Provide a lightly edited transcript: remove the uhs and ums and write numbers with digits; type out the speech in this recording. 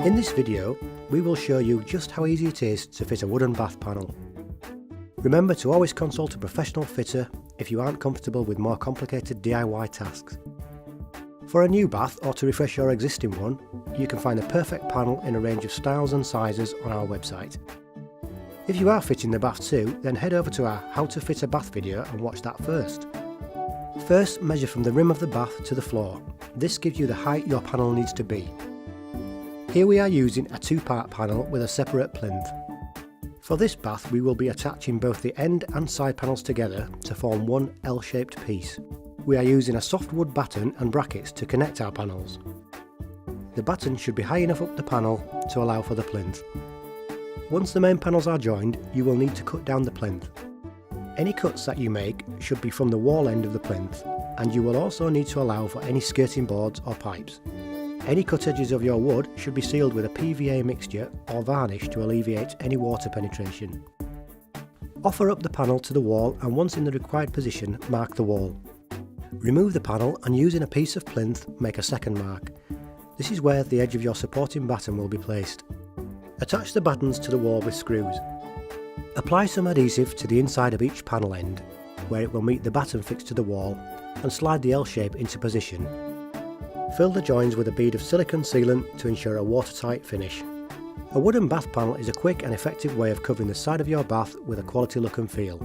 In this video, we will show you just how easy it is to fit a wooden bath panel. Remember to always consult a professional fitter if you aren't comfortable with more complicated DIY tasks. For a new bath or to refresh your existing one, you can find the perfect panel in a range of styles and sizes on our website. If you are fitting the bath too, then head over to our How to Fit a Bath video and watch that first. First, measure from the rim of the bath to the floor. This gives you the height your panel needs to be. Here we are using a two-part panel with a separate plinth. For this bath we will be attaching both the end and side panels together to form one L-shaped piece. We are using a soft wood batten and brackets to connect our panels. The batten should be high enough up the panel to allow for the plinth. Once the main panels are joined, you will need to cut down the plinth. Any cuts that you make should be from the wall end of the plinth, and you will also need to allow for any skirting boards or pipes. Any cut edges of your wood should be sealed with a PVA mixture or varnish to alleviate any water penetration. Offer up the panel to the wall and once in the required position, mark the wall. Remove the panel and using a piece of plinth, make a second mark. This is where the edge of your supporting batten will be placed. Attach the battens to the wall with screws. Apply some adhesive to the inside of each panel end, where it will meet the batten fixed to the wall, and slide the L shape into position. Fill the joins with a bead of silicone sealant to ensure a watertight finish. A wooden bath panel is a quick and effective way of covering the side of your bath with a quality look and feel.